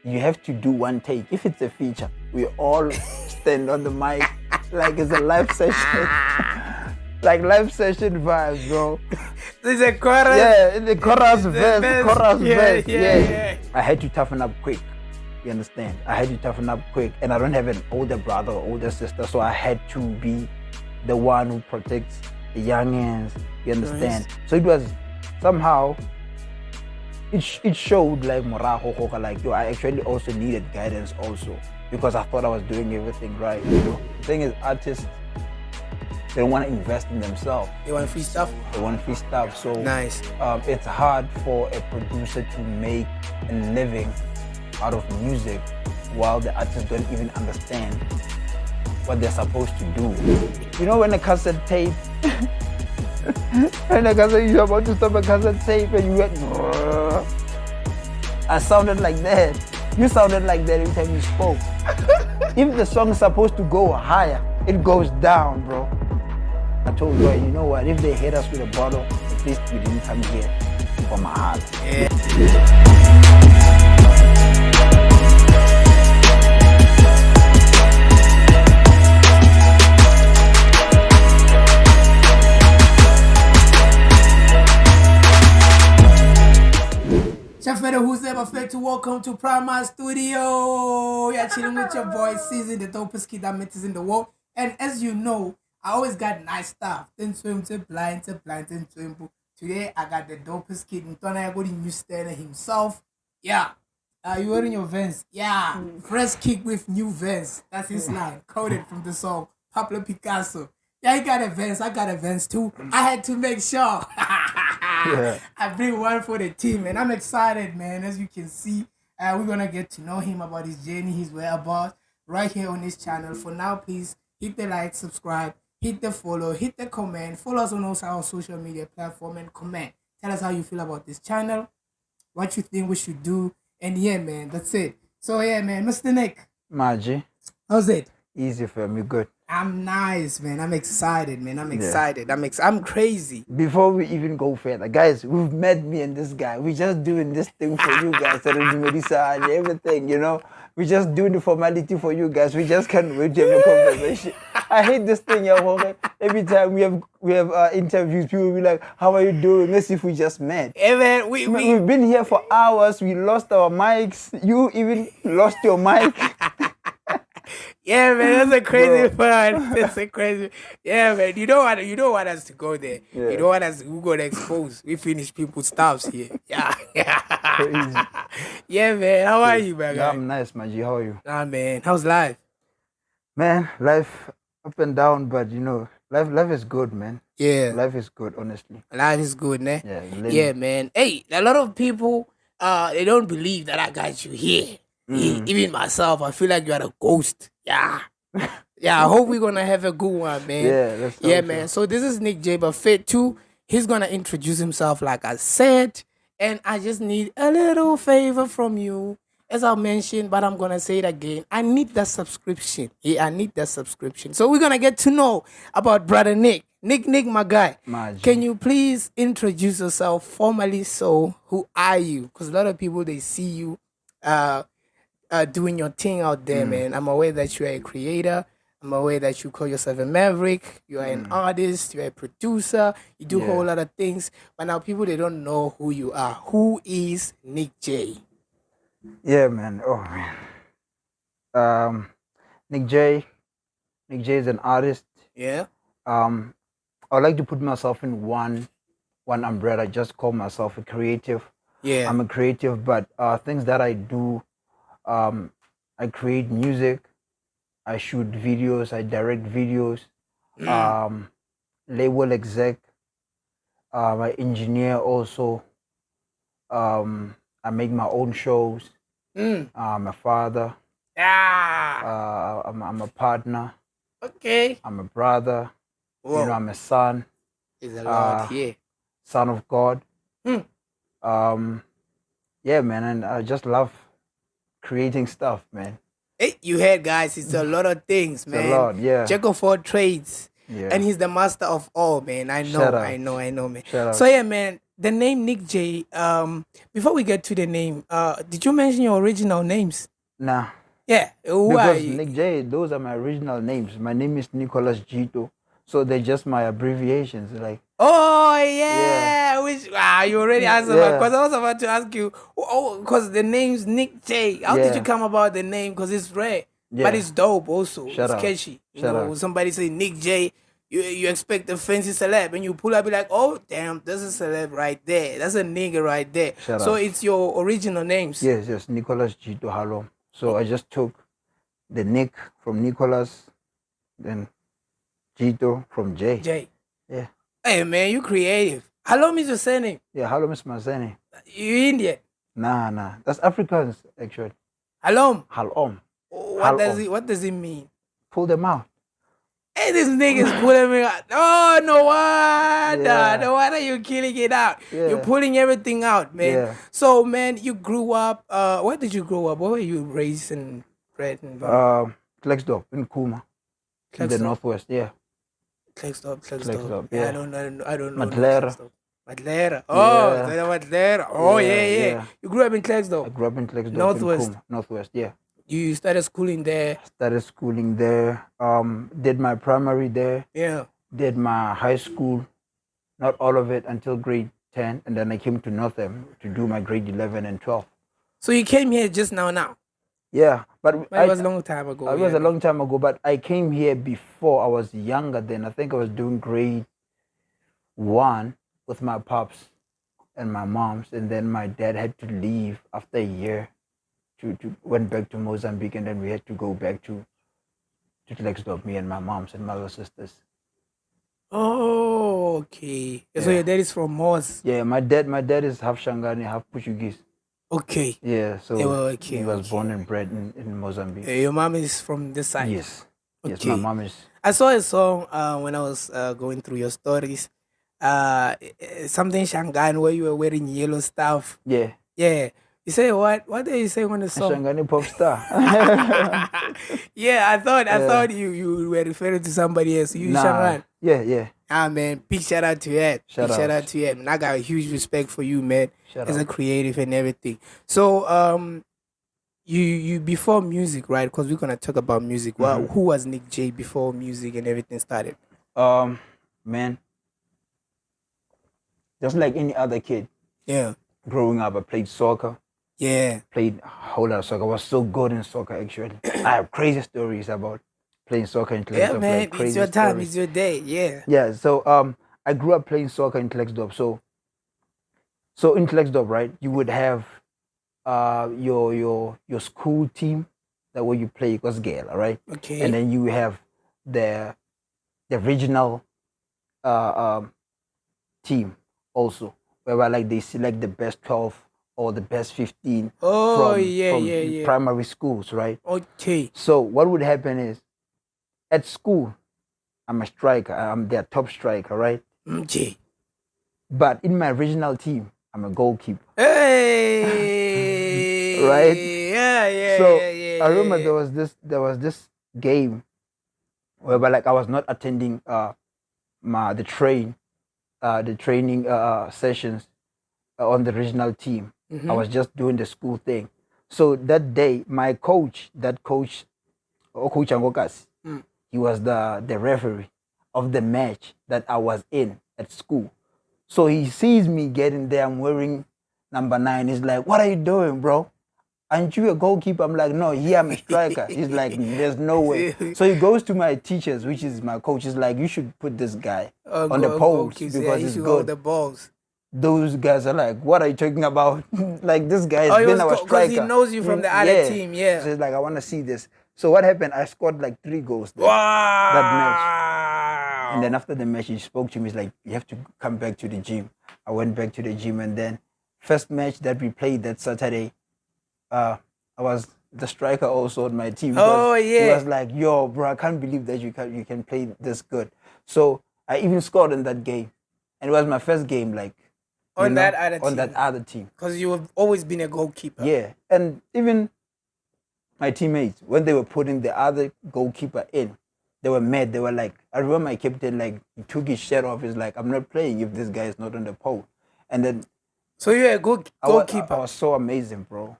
you have to do one take. If it's a feature, we all stand on the mic like it's a live session. Like live session vibes, bro. There's a chorus. Yeah, in the chorus verse. Yeah. I had to toughen up quick. You understand? I had to toughen up quick, and I don't have an older brother or older sister, so I had to be the one who protects the youngins. You understand? Nice. So it was somehow. It showed like morago, like yo, I actually also needed guidance also because I thought I was doing everything right. You know, the thing is, artists, they don't want to invest in themselves. They want free stuff. So nice. It's hard for a producer to make a living out of music while the artists don't even understand what they're supposed to do. You know, when a cassette tape, when you're about to stop a cassette tape and you went, I sounded like that. You sounded like that every time you spoke. If the song is supposed to go higher, it goes down, bro. I told you, you know what, if they hit us with a bottle, at least we didn't come here for my heart. Yeah. Who's ever fair to welcome to Prima Studio. You're chilling with your boy, Season, the dopest kid that matters in the world. And as you know, I always got nice stuff. Then swim to blind, and swim. Today I got the dopest kid. I got the new stand himself. Yeah. You wearing your Vans? Yeah. Fresh kick with new Vans. That's his line. Coded from the song Pablo Picasso. Yeah, he got a Vans. I got a Vans too. I had to make sure. Yeah. I bring one for the team, and I'm excited, man. As you can see, we're gonna get to know him about his journey, his whereabouts, right here on this channel. For now, please hit the like, subscribe, hit the follow, hit the comment, follow us on all our social media platform, and comment. Tell us how you feel about this channel, what you think we should do, and yeah, man, that's it. So yeah, man, Mr. Nic. Maji. How's it? Easy for me, good. I'm nice, man. I'm excited, man. I'm excited. I'm crazy. Before we even go further, guys, we've met me and this guy. We're just doing this thing for you guys, and everything, you know. We're just doing the formality for you guys. We just can't wait to have a conversation. I hate this thing, every time we have interviews, people will be like, "How are you doing?" As if we just met. Hey, man, we've been here for hours. We lost our mics. You even lost your mic. Yeah, man, that's a crazy part. That's a crazy. Yeah, man, you don't want us to go there. Yeah. You don't want us to go to expose. We finish people's stuffs here. Yeah. Crazy. Yeah, man. How are you, man? Yeah, I'm nice, Maji. How are you? Man. How's life? Man, life up and down, but you know, life is good, man. Yeah. Life is good, honestly. Life is good, man. Yeah, man. Hey, a lot of people, they don't believe that I got you here. Even myself, I feel like you are a ghost. Yeah. Yeah, I hope we're going to have a good one, man. Yeah, man. So this is Nic Jay, but Fit 2, he's going to introduce himself like I said. And I just need a little favor from you. As I mentioned, but I'm going to say it again. I need that subscription. Yeah, I need that subscription. So we're going to get to know about Brother Nic. Nic, my guy. Maji. Can you please introduce yourself formally? So who are you? Because a lot of people, they see you doing your thing out there, man. I'm aware that you are a creator. I'm aware that you call yourself a maverick. You are an artist. You are a producer. You do a whole lot of things. But now people, they don't know who you are. Who is Nic Jay? Yeah, man. Oh, man. Nic Jay is an artist. Yeah. I would like to put myself in one umbrella. I just call myself a creative. Yeah. I'm a creative, but things that I do, I create music, I shoot videos, I direct videos, label exec, I engineer also, I make my own shows, I'm a father, I'm a partner, I'm a brother, you know, I'm a son, Is a lot here. Son of God. Yeah, man, and I just love creating stuff, man. Hey, you heard, guys, it's a lot of things, man. It's a lot, yeah. Jack of all trades. Yeah. And he's the master of all, man. I know, man. Shout So yeah, man, the name Nic Jay. Before we get to the name, did you mention your original names? Nah, Yeah, who are because you? Nic Jay, those are my original names. My name is Nicholas Gito, so they're just my abbreviations. Like, Oh yeah, yeah, which you already answered my yeah, because I was about to ask you. Oh, because the name's Nic Jay. How did you yeah, come about the name? Because it's rare, but yeah. it's dope. Also, Shout it's out, catchy. You shout know, when out. somebody say Nic Jay, you expect a fancy celeb, and you pull up, be like, oh damn, there's a celeb right there. That's a nigga right there. Shout So out. it's your original names. Yes, yes, Nicholas Gito Halom. So Oh, I just took the Nick from Nicholas, then Gito from Jay. Jay. Yeah, Hey man, you creative. How long is your surname? yeah. Halom is my surname. You Indian. Nah, nah. That's Afrikaans actually. Halom. Halom, What Halom. what does it mean? Pull them out. Hey, this nigga's pulling me out. Oh, no wonder. Yeah, No wonder you killing it out. You're yeah, pulling everything out, man. yeah. So, man, you grew up. Where did you grow up? Where were you raised and bred and born? Kleksdorp in Kuma, in the Kleckstop. northwest. Yeah, Kleckstop. Kleksdorp. Yeah, Yeah, I don't know no Madlera. Kleckstop. Madlera. Oh, Yeah, Madlera. Oh, yeah, yeah. yeah. You grew up in I Kleckstop. grew up in Kleksdorp in Northwest. Kuma, northwest. Yeah. You started schooling there. Started schooling there. Did my primary there. Yeah. Did my high school, not all of it until grade 10, and then I came to Northam to do my grade 11 and 12. So you came here just now. Yeah, but But it was a long time ago. it was yeah, a long time ago, but I came here before. I was younger then. I think I was doing grade 1 with my pops and my moms, and then my dad had to leave after a year to went back to Mozambique, and then we had to go back to Lexdorp, me and my moms and my other sisters. Oh, okay. So Yeah. your dad is from Moss. Yeah, my dad is half Shangani, half Portuguese. Okay. Yeah, so Okay, he was born okay. and bred in Mozambique. Your mom is from this side. Yes. Yes, my Okay. mom is. I saw a song when I was going through your stories. Something Shangan where you were wearing yellow stuff. Yeah, Yeah. You say what? What did you say on the a song? Shangani pop star. Yeah, I thought Yeah. you were referring to somebody else. You Nah. Shangan. Yeah. Ah man, big shout out to you. Shout Big shout out. out to you. And I got a huge respect for you, man, Shout as a out. creative and everything. So you before music, right? Because we're gonna talk about music. Well, Mhm. who was Nic Jay before music and everything started? Man, just like any other kid Yeah, growing up, I played soccer. yeah. Played a whole lot of soccer. I was so good in soccer actually. I have crazy stories about playing soccer in Yeah, Kleksdorp, man. like It's crazy your time. stories. It's your day. Yeah. Yeah, so I grew up playing soccer in Kleksdorp. So in Kleksdorp, right, you would have your school team that where you play was Gale, all right? Okay. And then you have the regional team also, whereby like they select the best 12 or the best 15 Oh from yeah. primary schools, right? Okay. So what would happen is at school, I'm a striker, I'm their top striker, right? Okay. But in my regional team, I'm a goalkeeper. Hey. Right? Yeah. So yeah. I remember there was this game whereby like I was not attending the training sessions on the regional team. I was just doing the school thing. So that day, my coach, Coach Angokas, he was the referee of the match that I was in at school. So he sees me getting there. I'm wearing number 9. He's like, "What are you doing, bro? Aren't you a goalkeeper?" I'm like, "No, here I'm a striker." He's like, "There's no way." So he goes to my teachers, which is my coach. He's like, "You should put this guy on the post because he's good." The balls. Those guys are like, "What are you talking about?" Like, this guy has Oh, been our because striker. he knows you from the other Yeah. team. Yeah. So he's like, "I want to see this." So what happened? I scored like 3 goals there. Wow. That match. And then after the match, he spoke to me. He's like, "You have to come back to the gym." I went back to the gym, and then first match that we played that Saturday, I was the striker also on my team. Oh, He yeah. was like, "Yo, bro, I can't believe that you can play this good." So I even scored in that game, and it was my first game, like On that other on team. that other team. Because you have always been a goalkeeper. Yeah, and even my teammates, when they were putting the other goalkeeper in, they were mad. They were like, I remember my captain, like, he took his shirt off. He's like, "I'm not playing if this guy is not on the pole." And then So you're a good goalkeeper. I was so amazing, bro.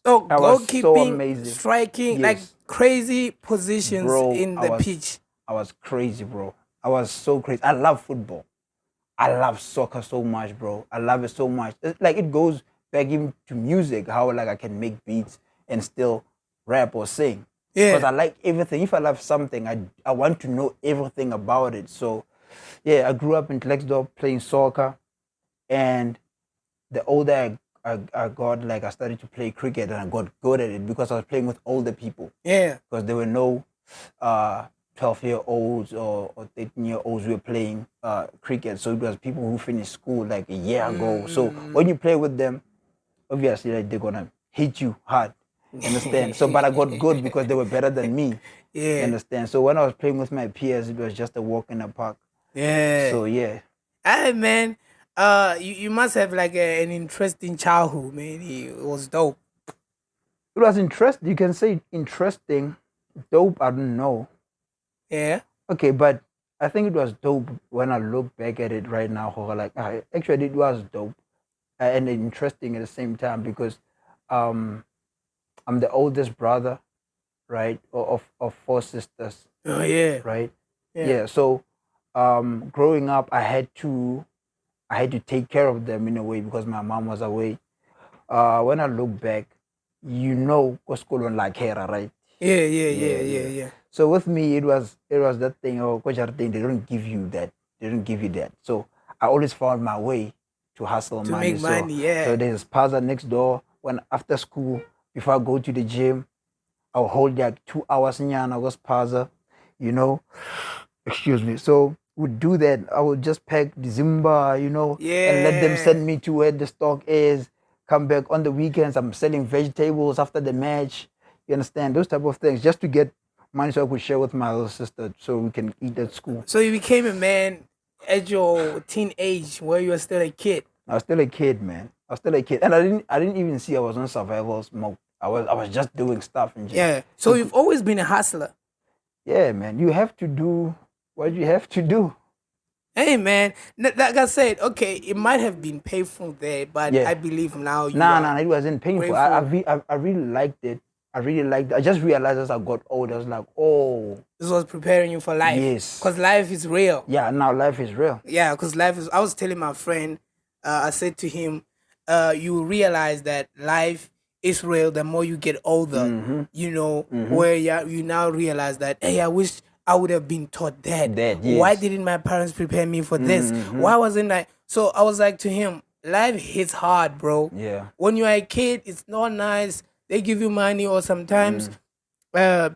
So I was so goalkeeping, amazing. striking, Yes. like crazy positions Bro, in the pitch. I was crazy, bro. I was so crazy. I love football. I love soccer so much, bro. I love it so much. It's like it goes back even to music, how like I can make beats and still rap or sing. Yeah. Because I like everything. If I love something, I want to know everything about it. So yeah, I grew up in Klexdorp playing soccer, and the older I got, like I started to play cricket and I got good at it because I was playing with older people. Yeah. Because there were no 12-year-olds or 13-year-olds who were playing cricket. So it was people who finished school like a year ago. So when you play with them, obviously like, they're gonna hit you hard. You understand? So but I got good because they were better than me. Yeah. You understand? So when I was playing with my peers, it was just a walk in the park. Yeah. So yeah. Hey man, you must have like an interesting childhood, man. It was dope. It was interesting. You can say interesting. Dope, I don't know. Yeah. Okay, but I think it was dope when I look back at it right now. Like, actually, it was dope and interesting at the same time because I'm the oldest brother, right, of four sisters, Oh yeah. right? Yeah. So, growing up, I had to take care of them in a way because my mom was away. When I look back, what's going on like here, right? Yeah. So with me, it was that thing. Oh, coach, thing. They don't give you that. They don't give you that. So I always found my way to hustle To money. make money, yeah. So there's plaza next door. When after school, before I go to the gym, I'll hold like 2 hours in I was plaza, Excuse me. So would do that. I would just pack the Zimba, and let them send me to where the stock is. Come back on the weekends. I'm selling vegetables after the match. You understand? Those type of things just to get money so I could share with my little sister so we can eat at school. So you became a man at your teenage where you were still a kid. I was still a kid, man. I was still a kid, and I didn't even see I was on survival mode. I was just doing stuff and yeah. So you've always been a hustler. Yeah, man. You have to do what you have to do. Hey man, like I said, okay, it might have been painful there, but I believe now you. Nah, it wasn't painful. I really liked it. I just realized as I got older, I was like, oh. This was preparing you for life. Yes. Because life is real. Yeah, now life is real. Yeah, because life is, I was telling my friend, I said to him, you realize that life is real the more you get older, where you now realize that, hey, I wish I would have been taught that. Yes. Why didn't my parents prepare me for this? Why wasn't I? So I was like to him, life hits hard, bro. Yeah. When you're a kid, it's not nice. They give you money, or sometimes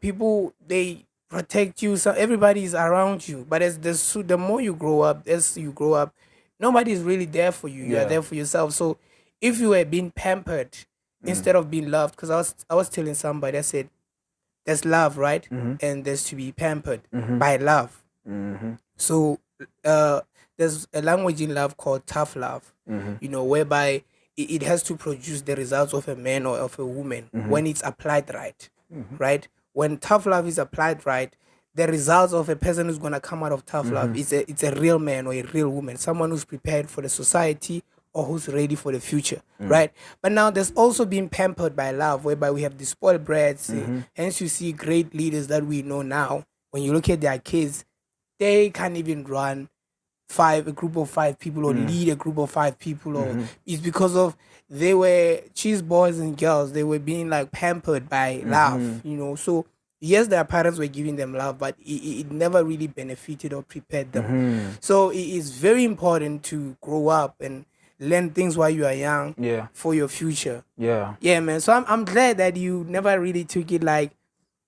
people, they protect you. So everybody's around you. But the more you grow up, nobody's really there for you. You are there for yourself. So if you were being pampered instead of being loved, because I was telling somebody, I said, there's love, right? And there's to be pampered by love. So there's a language in love called tough love, whereby it has to produce the results of a man or of a woman when it's applied right, right? When tough love is applied right, the results of a person who's going to come out of tough love it's a real man or a real woman, someone who's prepared for the society or who's ready for the future, right? But now there's also being pampered by love, whereby we have the spoiled brats. Hence you see great leaders that we know now. When you look at their kids, they can't even run a group of 5 people or lead a group of 5 people, or it's because of they were cheese boys and girls. They were being like pampered by love, So yes, their parents were giving them love, but it never really benefited or prepared them. So it is very important to grow up and learn things while you are young for your future. Yeah, man. So I'm glad that you never really took it like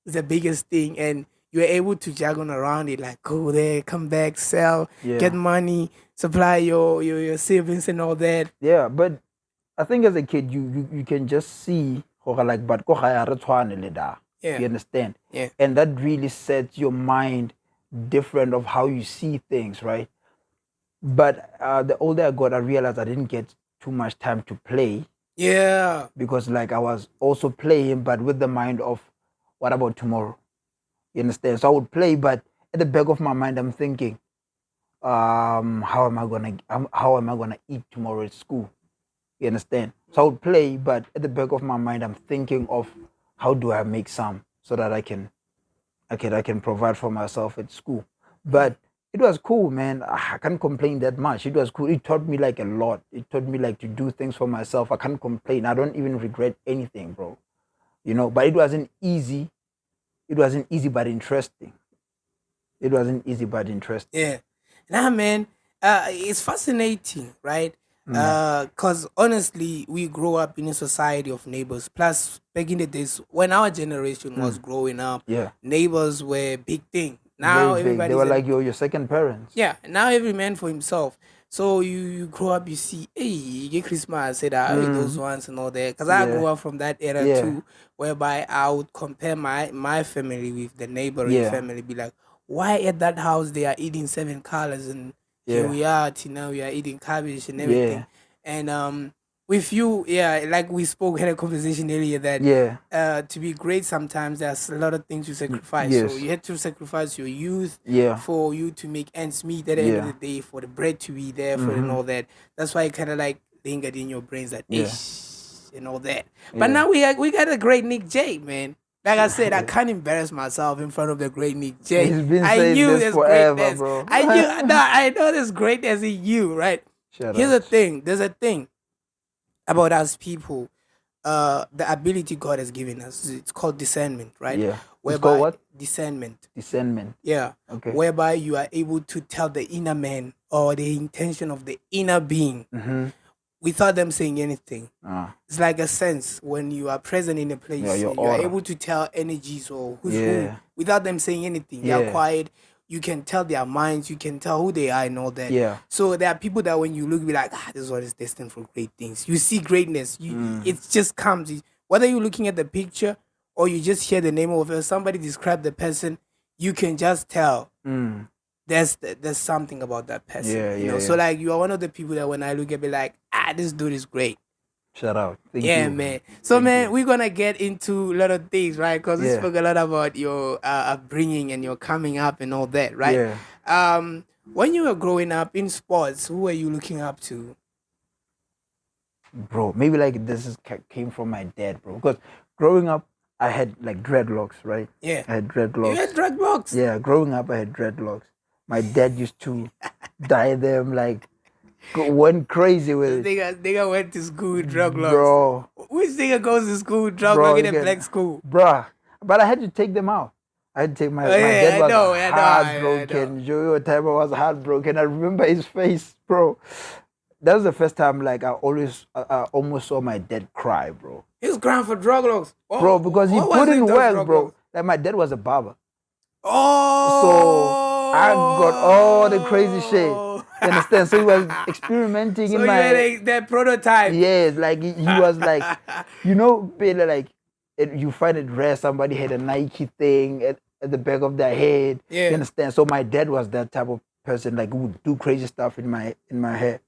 the biggest thing, and you were able to juggle around it, like go there, come back, sell, get money, supply your savings and all that. Yeah, but I think as a kid, you can just see like, but you understand? Yeah. And that really sets your mind different of how you see things, right? But the older I got, I realized I didn't get too much time to play. Yeah. Because like I was also playing, but with the mind of, what about tomorrow? You understand? So I would play, but at the back of my mind, I'm thinking, how am I gonna eat tomorrow at school? You understand? So I would play, but at the back of my mind, I'm thinking of how do I make some so that I can provide for myself at school. But it was cool, man. I can't complain that much. It was cool. It taught me like a lot. It taught me like to do things for myself. I can't complain. I don't even regret anything, bro. But it wasn't easy. It wasn't easy, but interesting. It wasn't easy, but interesting. Yeah. Nah, man. It's fascinating, right? Mm. Cause honestly, we grow up in a society of neighbors. Plus, back in the days when our generation was growing up, Yeah, neighbors were a big thing. very Now big. They everybody's were a like your second parents. yeah. Now every man for himself. So you grow up, you see, hey, you get Christmas, say that, hey, those Mm. ones and all that. Cause I grew Yeah, up from that era yeah, too, whereby I would compare my family with the neighboring yeah, family, be like, why at that house they are eating seven colors and here yeah, we are, till now we are eating cabbage and everything. yeah, And with you, yeah, like we spoke had a conversation earlier that yeah. to be great sometimes there's a lot of things you sacrifice. So Yes. you had to sacrifice your youth Yeah, for you to make ends meet at the end of the yeah. day, for the bread to be there, for and Mm-hmm. all that. That's why it kind of like lingered in your brains that Yeah, ish and all that. But yeah. now we got a great Nic Jay, man. Like I said, I can't embarrass myself in front of the great Nic Jay. He's been I saying knew this there's forever, greatness. bro. I know there's greatness in you, right? Shut Here's up. the thing. There's a thing about us people. The ability God has given us. It's called discernment, right? Yeah. It's called Whereby what? discernment. Discernment. Yeah. Okay. Whereby you are able to tell the inner man or the intention of the inner being Mm-hmm. without them saying anything. Ah. It's like a sense when you are present in a Yeah, place, your you are aura. able to tell energies or who's who Yeah. without them saying anything. They are Yeah. quiet. You can tell their minds, you can tell who they are and all that. Yeah. So there are people that when you look, be like, this one is destined for great things. You see greatness. It just comes. Whether you're looking at the picture or you just hear the name of it, somebody describe the person, you can just tell Mm. there's something about that person. Yeah, You yeah, know, so yeah. like you are one of the people that when I look at, be like, this dude is great. Shout out. Thank Yeah, you. man. So, Thank man, you. we're gonna get into a lot of things, right? Because we Yeah. spoke a lot about your upbringing and your coming up and all that, right? Yeah. When you were growing up in sports, who were you looking up to? Bro, maybe like came from my dad, bro. Because growing up, I had like dreadlocks, right? Yeah, I had you dreadlocks. had drug blocks. Yeah, growing up, I had dreadlocks. My dad used to dye them, like, went crazy with it. Nigga went to school with drug blocks. Bro, Which nigga goes to school with drug bro, block in you a can, black school? bruh. But I had to take them out. I had to take my Oh, yeah, dad I was know, I know. heartbroken. Joey Otaiba was heartbroken. I remember his face, bro. That was the first time, like, I almost saw my dad cry, bro. He was crying for drug blocks. Bro, because he what was put it in with those work, drug bro. blocks? Like, my dad was a barber. Oh, So I got all the crazy shit. You understand? So he was experimenting So in you my had that prototype. yes, like he was like, Billy, like you find it rare somebody had a Nike thing at the back of their head. Yeah. You understand? So my dad was that type of person, like who would do crazy stuff in my hair.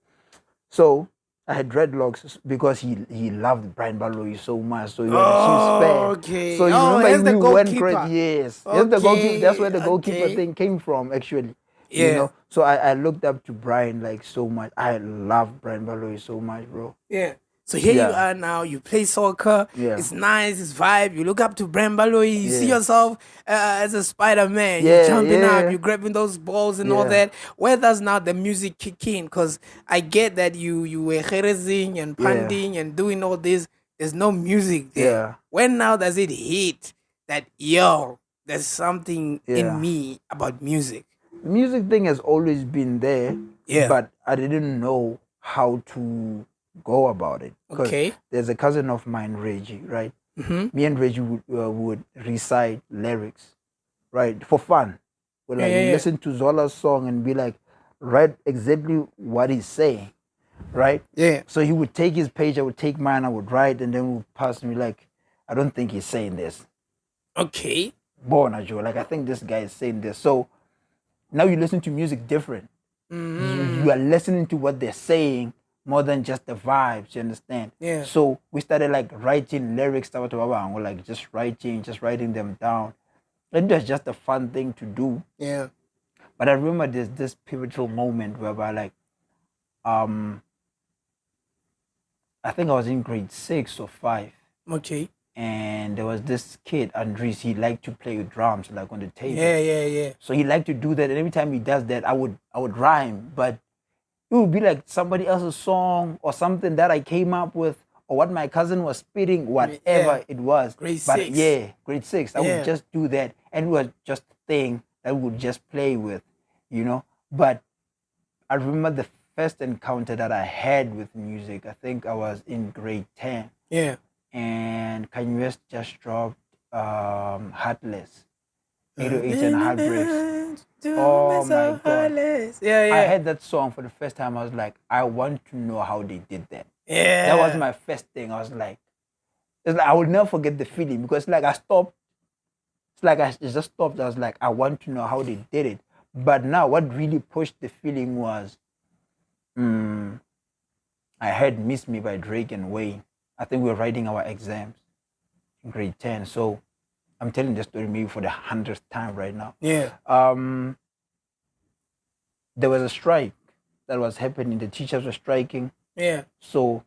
So I had dreadlocks because he loved Brian Baloyi so much. So he was a Chiefs fan. Okay. So you Oh, remember here's the we went goalkeeper. crazy. Yes. Here's the goalkeeper. That's where the Okay, goalkeeper okay. thing came from, actually. Yeah. So I looked up to Brian like so much. I love Brian Baloyi so much, bro. Yeah. So here Yeah. you are now. You play soccer. Yeah. It's nice. It's vibe. You look up to Brembaloy. You see Yeah. yourself as a Spider-Man. Yeah, You're jumping yeah. up. You're grabbing those balls and all Yeah. that. Where does now the music kick in? Because I get that you were herezing and Yeah. panding and doing all this. There's no music there. Yeah. When now does it hit that, yo, there's something Yeah. in me about music? The music thing has always been there. Yeah. But I didn't know how to go about it. 'Cause Okay. there's a cousin of mine, Reggie, right? Mm-hmm. Me and Reggie would recite lyrics, right, for fun. We'd like Yeah. listen to Zola's song and be like, write exactly what he's saying, right? Yeah. So he would take his page, I would take mine, I would write, and then we'd pass me like, I don't think he's saying this. Okay. Bona Joe, like I think this guy is saying this. So now you listen to music different. You are listening to what they're saying more than just the vibes, you understand? Yeah. So we started like writing lyrics, like just writing them down. It was just a fun thing to do. Yeah. But I remember there's this pivotal moment whereby like I think I was in grade 6 or 5, Okay. and there was this kid, Andres. He liked to play with drums, like on the table. Yeah. So he liked to do that, and every time he does that, I would rhyme, but it would be like somebody else's song or something that I came up with, or what my cousin was spitting, whatever it was. Grade But 6. yeah, grade 6. I Yeah. would just do that, and it was just a thing that we would just play with, you know. But I remember the first encounter that I had with music. I think I was in grade 10, Yeah. and Kanye West just dropped Heartless, 808 and Heartbreaks. Oh my God. Yeah. I heard that song for the first time. I was like, I want to know how they did that. Yeah. That was my first thing. I was like, it's like I will never forget the feeling, because like I stopped. It's like it just stopped. I was like, I want to know how they did it. But now, what really pushed the feeling was, I heard "Miss Me" by Drake and Wayne. I think we were writing our exams in grade 10. So I'm telling the story maybe for the 100th time right now. Yeah. There was a strike that was happening. The teachers were striking. Yeah. So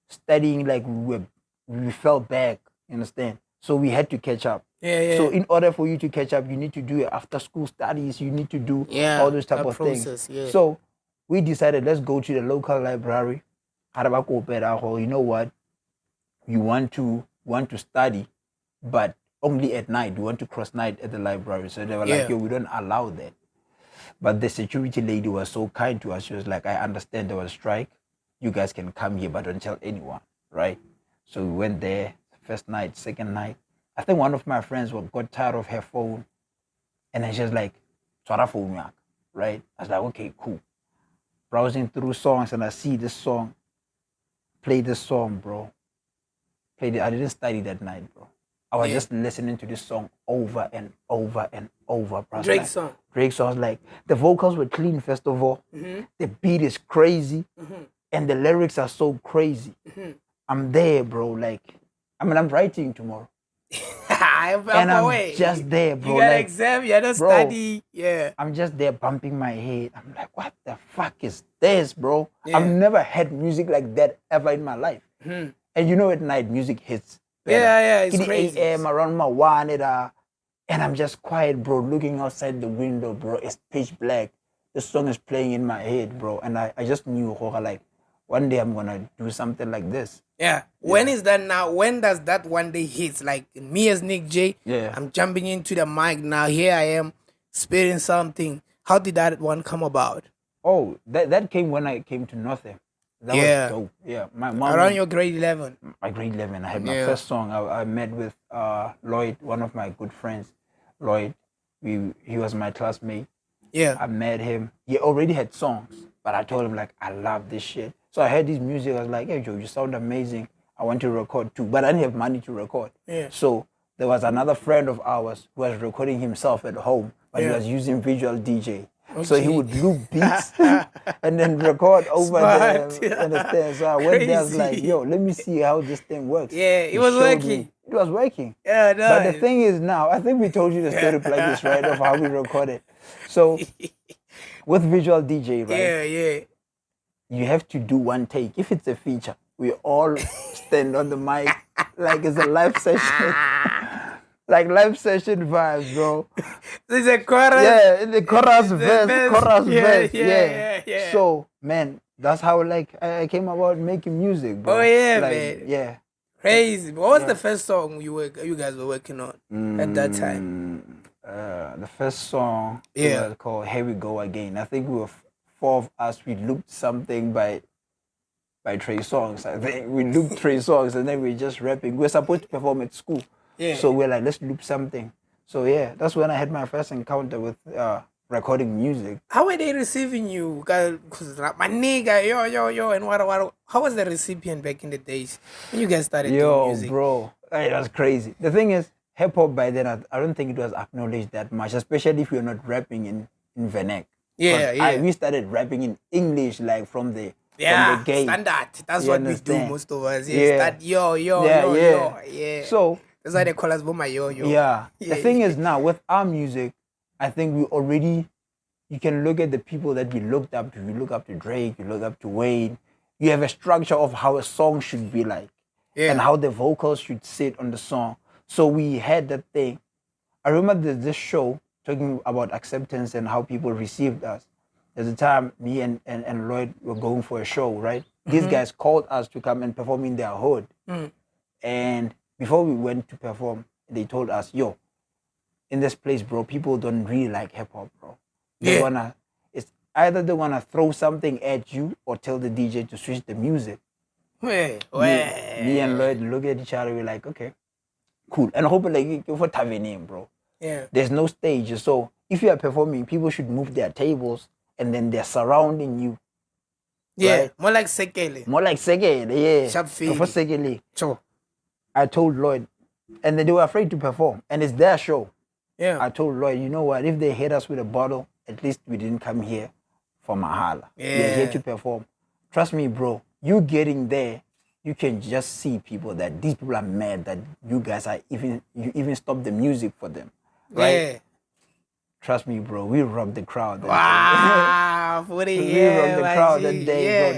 studying, like we fell back, you understand? So we had to catch up. Yeah. So in order for you to catch up, you need to do after school studies. You need to do all those type of things. Yeah. So we decided, let's go to the local library. You know what? We want to study, but only at night. We want to cross night at the library. So they were like, yo, we don't allow that. But the security lady was so kind to us. She was like, I understand there was a strike. You guys can come here, but don't tell anyone, right? So we went there, first night, second night. I think one of my friends got tired of her phone. And then she was like, "Twara phone, right?" I was like, okay, cool. Browsing through songs, and I see this song. Play this song, bro. Played it. I didn't study that night, bro. I was just listening to this song over and over and over, bro. Drake like, song. Drake songs, like the vocals were clean, first of all. The beat is crazy. And the lyrics are so crazy. I'm there, bro. Like, I mean, I'm writing tomorrow. I'm just there, bro. You got like, exam, you don't study. Yeah. I'm just there bumping my head. I'm like, what the fuck is this, bro? Yeah. I've never had music like that ever in my life. And you know, at night, music hits better. Yeah, it's in crazy. the AM, around my 1, and I'm just quiet, bro, looking outside the window, bro. It's pitch black. The song is playing in my head, bro. And I just knew, like, one day I'm going to do something like this. Yeah. When is that now? When does that one day hit? Like me as Nic Jay, I'm jumping into the mic now. Here I am spitting something. How did that one come about? Oh, that came when I came to Northern. That was dope. Yeah. My mom. Around your grade 11. My grade 11. I had my first song. I met with Lloyd, one of my good friends. Lloyd, he was my classmate. Yeah. I met him. He already had songs, but I told him, like, I love this shit. So I heard this music. I was like, hey, Joe, you sound amazing. I want to record too. But I didn't have money to record. Yeah. So there was another friend of ours who was recording himself at home, but he was using visual DJ. Okay. So he would loop beats and then record over them. Understand? So I went there, I was like, yo, let me see how this thing works. Yeah, it was working. It was working. Yeah, no. But the thing is now, I think we told you the story like this, right, of how we recorded. So with visual DJ, right? Yeah. You have to do one take. If it's a feature, we all stand on the mic like it's a live session. Like live session vibes, bro. There's a chorus. Yeah, the chorus verse. Yeah. So, man, that's how like I came about making music, bro. Oh yeah, like, man. Yeah. Crazy. What was the first song you guys were working on at that time? The first song was called "Here We Go Again." I think we were 4 of us. We looped something by Trey Songs. I think we looped Trey Songs, and then we were just rapping. We were supposed to perform at school. Yeah. So we're like, let's loop something. So yeah, that's when I had my first encounter with recording music. How were they receiving you? Cause my nigga, yo, and what? How was the recipient back in the days when you guys started doing music? Yo, bro, it was crazy. The thing is, hip hop by then, I don't think it was acknowledged that much, especially if you're not rapping in vernac. Yeah. We started rapping in English, like from the gate. Standard. That's what we do, most of us. Yeah. Yo. So that's why they call us Boma yo. Yeah. The thing is now with our music, I think we already you can look at the people that we looked up to. You look up to Drake, you look up to Wayne. You have a structure of how a song should be like and how the vocals should sit on the song. So we had that thing. I remember this show talking about acceptance and how people received us. There's a time me and Lloyd were going for a show, right? These guys called us to come and perform in their hood. And before we went to perform, they told us, yo, in this place, bro, people don't really like hip hop, bro. It's either they wanna throw something at you or tell the DJ to switch the music. Me and Lloyd look at each other, we're like, okay, cool. And hopefully you for name, bro. Yeah. There's no stage. So if you are performing, people should move their tables and then they're surrounding you. Yeah, right? more like sekele. More like sekele, yeah. Sharp feeling. For sekele. Sure. I told Lloyd, and then they were afraid to perform, and it's their show. Yeah. I told Lloyd, you know what? If they hit us with a bottle, at least we didn't come here for mahala. Yeah. We're here to perform. Trust me, bro. You getting there, you can just see people that these people are mad that you guys are you even stop the music for them, right? Yeah. Trust me, bro. We robbed the crowd. Wow, we robbed the crowd that day, bro.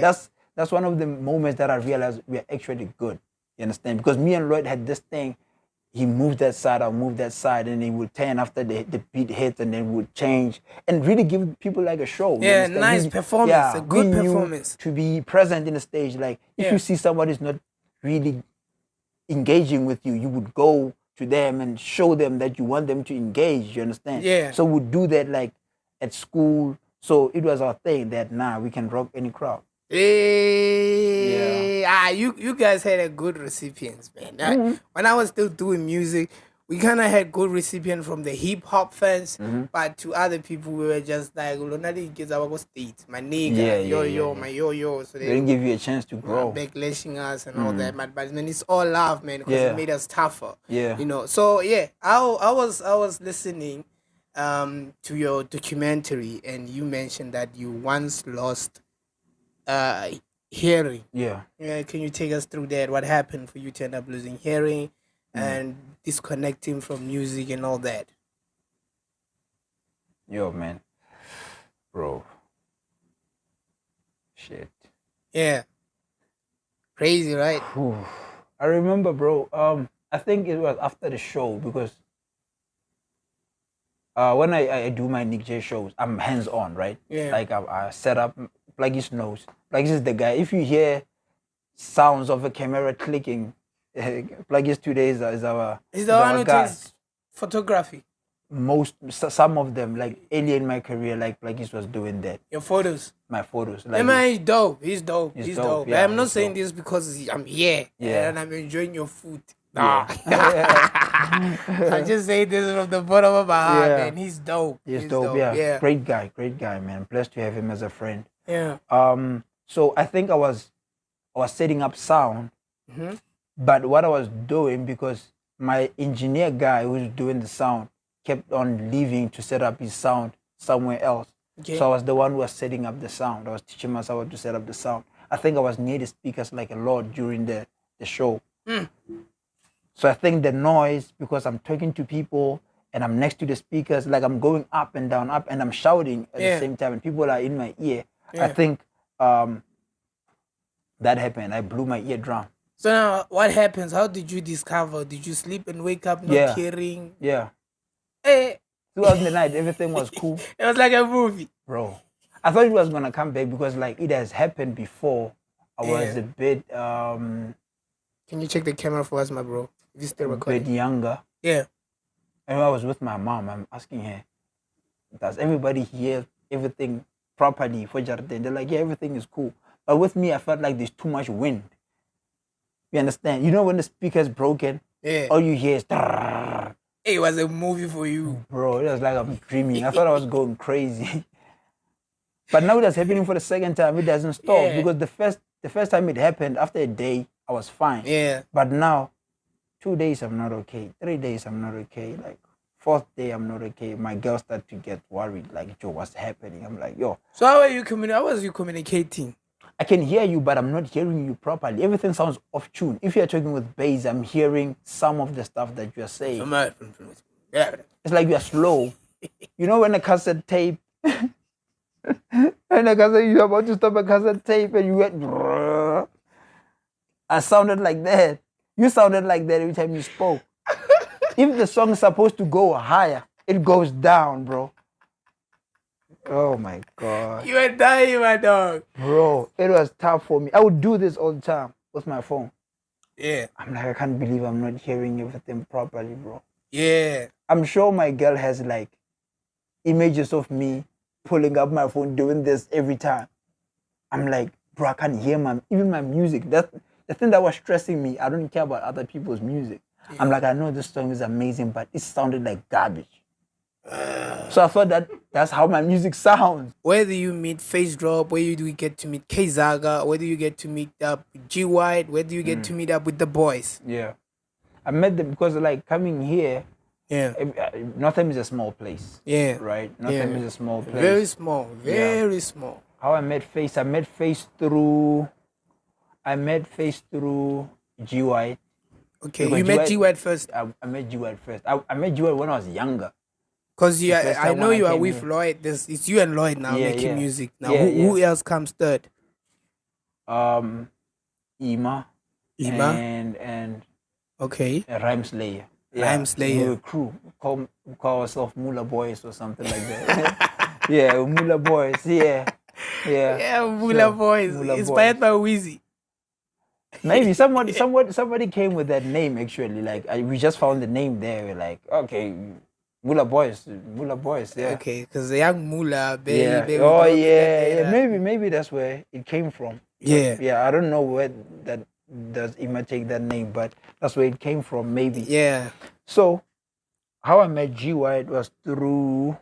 That's one of the moments that I realized we are actually good. You understand? Because me and Lloyd had this thing. He moved that side, I'll move that side, and he would turn after the beat hits, and then would change and really give people like a show. Yeah, nice performance, a good performance. To be present in the stage, like if you see somebody's not really engaging with you, you would go to them and show them that you want them to engage. You understand? Yeah. So we'd do that like at school. So it was our thing that we can rock any crowd. Hey, you guys had a good recipients, man. When I was still doing music, we kind of had good recipient from the hip hop fans, but to other people, we were just like, kids our state, my nigga, my yo. So they didn't give you a chance to grow, backlashing us and all that. But then it's all love, man, because it made us tougher. Yeah, you know. So I was listening to your documentary, and you mentioned that you once lost hearing. Yeah. Can you take us through that? What happened for you to end up losing hearing and disconnecting from music and all that? Yo, man. Bro. Shit. Yeah. Crazy, right? I remember, bro. I think it was after the show because when I do my Nic Jay shows, I'm hands-on, right? Yeah. Like I set up, Pluggy's knows. Pluggy's is the guy. If you hear sounds of a camera clicking, Pluggy's today is our He's the one who takes photography. Some of them, like early in my career, like Pluggy's was doing that. Your photos? My photos. Like, man, he's dope. He's dope. He's dope. Yeah, I'm not saying this because I'm here and I'm enjoying your food. Nah. I just say this from the bottom of my heart, man. He's dope. He's dope. Yeah. Great guy, man. Blessed to have him as a friend. Yeah. So I think I was setting up sound, but what I was doing, because my engineer guy who was doing the sound kept on leaving to set up his sound somewhere else. Okay. So I was the one who was setting up the sound. I was teaching myself how to set up the sound. I think I was near the speakers like a lot during the show. So I think the noise, because I'm talking to people and I'm next to the speakers, like I'm going up and down, and I'm shouting at the same time, and people are in my ear. I think that happened. I blew my eardrum. So now, what happens? How did you discover? Did you sleep and wake up not hearing? Yeah. Hey. Throughout the night, everything was cool. It was like a movie. Bro, I thought it was going to come back because like it has happened before. I was a bit... Can you check the camera for us, my bro? If you still recording. A bit younger. Yeah. And I was with my mom. I'm asking her, does everybody hear everything properly for Jardin? They're like, yeah, everything is cool. But with me, I felt like there's too much wind. You understand? You know when the speaker's broken? Yeah. All you hear is... It was a movie for you. Bro, it was like I'm dreaming. I thought I was going crazy. But now that's happening for the second time. It doesn't stop because the first time it happened, after a day, I was fine. Yeah. But now, 2 days, I'm not okay. 3 days, I'm not okay. Like, 4th day, I'm not okay. My girl started to get worried. Like, Joe, what's happening? I'm like, yo. So how was you communicating? I can hear you, but I'm not hearing you properly. Everything sounds off tune. If you're talking with bass, I'm hearing some of the stuff that you're saying. It's like you're slow. You know when a cassette tape And a cassette, you're about to stop a cassette tape and you went. I sounded like that. You sounded like that every time you spoke. If the song is supposed to go higher, it goes down, bro. Oh my God. You were dying, my dog. Bro, it was tough for me. I would do this all the time with my phone. Yeah. I'm like, I can't believe I'm not hearing everything properly, bro. Yeah. I'm sure my girl has like images of me pulling up my phone doing this every time. I'm like, bro, I can't hear even my music. That's the thing that was stressing me. I don't care about other people's music. Yeah. I'm like, I know this song is amazing, but it sounded like garbage. So I thought that's how my music sounds. Where do you meet Face Drop? Where do you get to meet K Zaga? Where do you get to meet up with G White? Where do you get to meet up with the boys? Yeah, I met them because like coming here. Yeah, Northam is a small place. Yeah, right. Northam is a small place. Very small. Very small. How I met Face? I met Face through G White. Okay, you met G White first. I met G White first. I met G White when I was younger. Because I know you are with Lloyd. It's you and Lloyd now making music. Now, who else comes third? Ima. And okay. Rhyme Slayer. Rhyme Slayer. We were a crew. Call ourselves Mula Boys or something like that. Yeah, Mula Boys. Yeah. Yeah, Mula Boys. Inspired by Weezy. Maybe somebody came with that name actually. Like we just found the name there. We're like, okay. Mula Boys, yeah. Okay, because the young Mula, baby. Yeah. Maybe that's where it came from. Yeah. I don't know where that does Ima take that name, but that's where it came from, maybe. Yeah. So, how I met G White was through.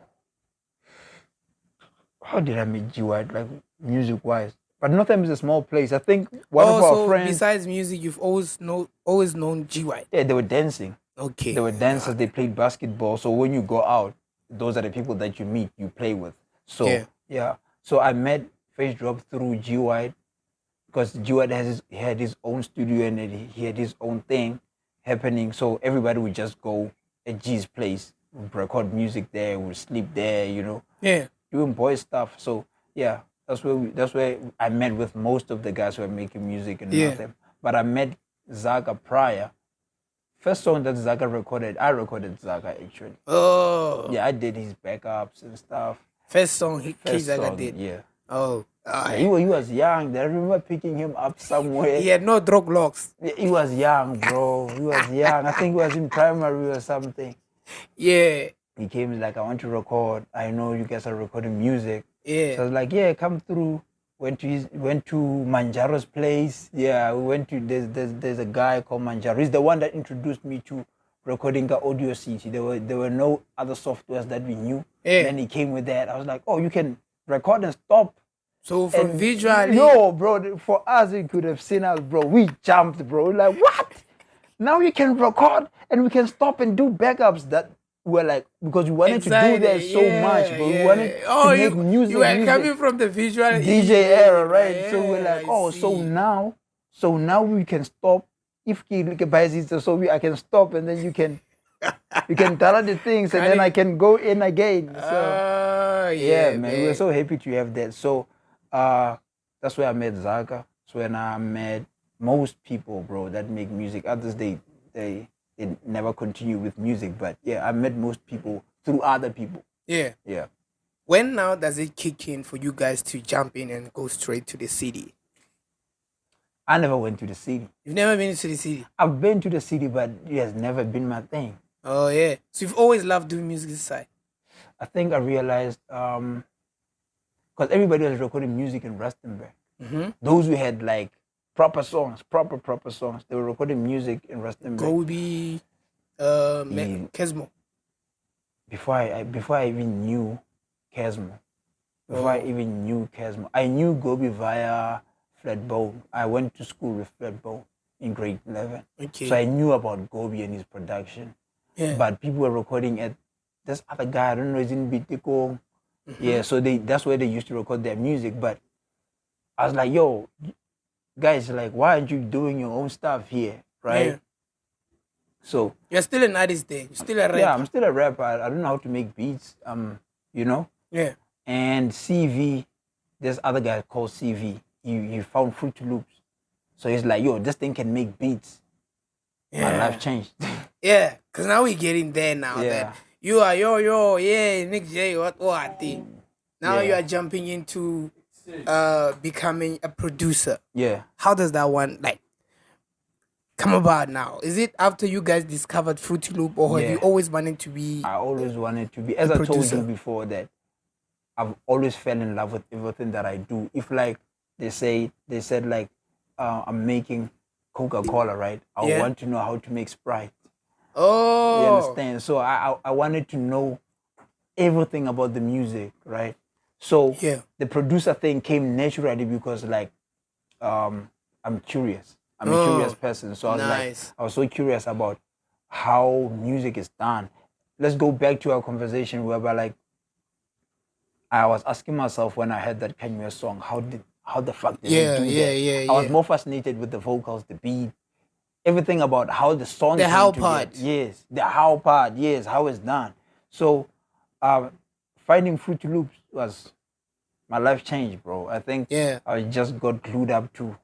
How did I meet G White, like music wise? But Northam is a small place. I think one of our friends. Besides music, you've always known G White. Yeah, they were dancing. Okay. They were dancers, they played basketball. So when you go out, those are the people that you meet, you play with. So yeah. So I met Face Drop through G White because G White had his own studio and he had his own thing happening. So everybody would just go at G's place, record music there, would sleep there, Yeah. Doing boy stuff. So yeah, that's where I met with most of the guys who are making music and nothing. But I met Zaga prior. First song that Zaga recorded, I recorded Zaga actually. Oh. Yeah, I did his backups and stuff. First song Zaga did? Yeah. Oh. He was young. I remember picking him up somewhere. He had no drug locks. He was young, bro. He was young. I think he was in primary or something. Yeah. He came like, I want to record. I know you guys are recording music. Yeah. So I was like, yeah, come through. Went to Manjaro's place. Yeah, we went to there's a guy called Manjaro. He's the one that introduced me to recording the audio CD. There were no other softwares that we knew. Yeah. Then he came with that. I was like, oh, you can record and stop. So from visually. No, bro. For us, you could have seen us, bro. We jumped, bro. Like what? Now you can record and we can stop and do backups. That were like because we wanted to do that so much, bro. We wanted to make music. You were coming from the visual DJ era, right? Yeah, so we're like, so now we can stop. If he buys it, so I can stop, and then you can download the things, and then I can go in again. So yeah, man, we were so happy to have that. So that's where I met Zaga. That's when I met most people, bro, that make music. Others they never continue with music, but yeah, I met most people through other people. Yeah. Yeah. When now does it kick in for you guys to jump in and go straight to the city? I never went to the city. You've never been to the city? I've been to the city, but it has never been my thing. Oh yeah. So you've always loved doing music this side? I think I realized because everybody was recording music in Rustenburg. Mm-hmm. Those who had like proper songs. They were recording music in Rustenburg. Gobi, Kesmo. Before I even knew Kesmo. I knew Gobi via Flatbone. I went to school with Flatbone in grade 11. Okay. So I knew about Gobi and his production. Yeah. But people were recording at this other guy, I don't know, he's in Bitiko. Mm-hmm. Yeah, so that's where they used to record their music. But I was like, yo, guys, like, why aren't you doing your own stuff here, right? Yeah. So you're still an artist there. You're still a rapper. Yeah, I'm still a rapper. I don't know how to make beats. Yeah. And CV, this other guy called CV, he found Fruity Loops. So he's like, yo, this thing can make beats. My life changed. Yeah, because now we're getting there now Yeah. that you are yeah, Nic Jay, what thing. Now you Yeah. are jumping into becoming a producer. Yeah. How does that one like come about now? Is it after you guys discovered Fruity Loop, or have Yeah. you always wanted to be I always wanted to be, as a I told producer? you before, that I've always fell in love with everything that I do. If like they said like I'm making Coca-Cola, right? I Yeah. want to know how to make Sprite. You Oh, understand? So I wanted to know everything about the music, right? So yeah. the producer thing came naturally because like I'm curious. I'm a Oh, curious person. So nice. I was so curious about how music is done. Let's go back to our conversation whereby like I was asking myself when I heard that Kanye song, how the fuck did Yeah, they do yeah, that? yeah, I was yeah. more fascinated with the vocals, the beat, everything about how the song The came how together. part. Yes, the how part. Yes, how it's done. So, finding Fruity Loops was my life changed, bro. I think Yeah. I just got glued up to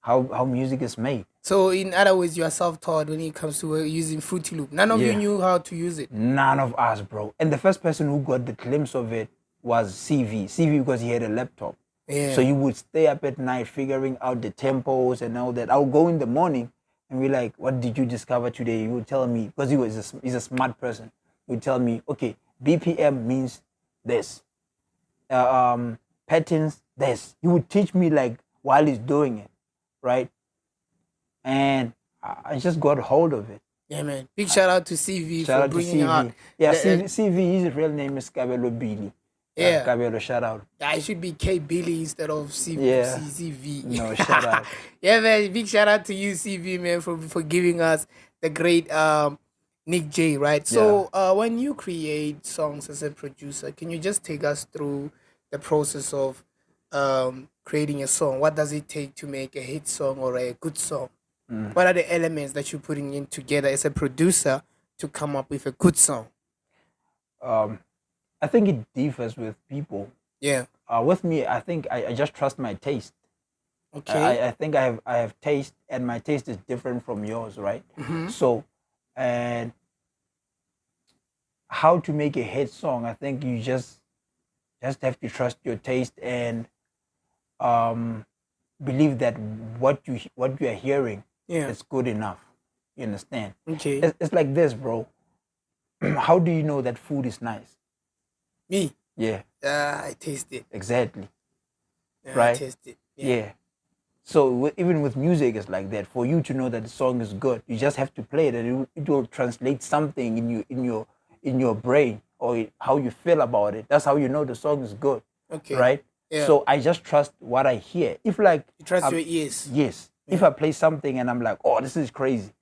how music is made. So in other words, you are self-taught when it comes to using Fruity Loop. None of you Yeah. knew how to use it. None of us, bro. And the first person who got the glimpse of it was CV. CV because he had a laptop. Yeah. So you would stay up at night figuring out the tempos and all that. I'll go in the morning and be like, "What did you discover today?" He would tell me, because he's a smart person. He would tell me, "Okay, BPM means this. Patterns this." He would teach me like while he's doing it, right? And I just got hold of it. Yeah, man. Big shout out to CV Shout for out to bringing out. CV. Yeah, the- CV, his real name is Kabelo Billy. Yeah. Kabelo, shout out. Yeah, it should be K Billy instead of Yeah. CV. No, shout out. Yeah, man. Big shout out to you, CV, man, for giving us the great Nic Jay, right? So when you create songs as a producer, can you just take us through the process of creating a song? What does it take to make a hit song or a good song? What are the elements that you're putting in together as a producer to come up with a good song? I think it differs with people. Yeah. With me, I think I just trust my taste. Okay. I think I have taste, and my taste is different from yours, right? So, and how to make a hit song, I think you just have to trust your taste and believe that what you are hearing Yeah. is good enough. You understand? Okay. It's like this, bro. How do you know that food is nice? Me. Yeah, I taste it. exactly. I Right? taste it. Yeah. So even with music, it's like that. For you to know that the song is good, you just have to play it, and it will translate something in your brain, or how you feel about it. That's how you know the song is good, Okay. right? Yeah. So I just trust what I hear. If like You trust your ears. yes, if I play something and I'm like, oh, this is crazy,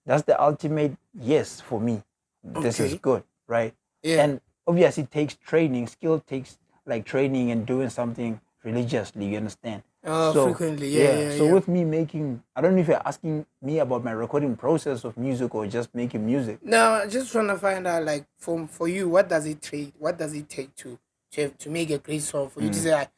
that's the ultimate yes for me. This is Okay. good, right? Yeah. And obviously, it takes training. Skill takes like training and doing something religiously. You understand? Frequently. Yeah. So with me making, I don't know if you're asking me about my recording process of music or just making music. No, just trying to find out, like, for you, what does it take? What does it take to make a great song for you to say, like,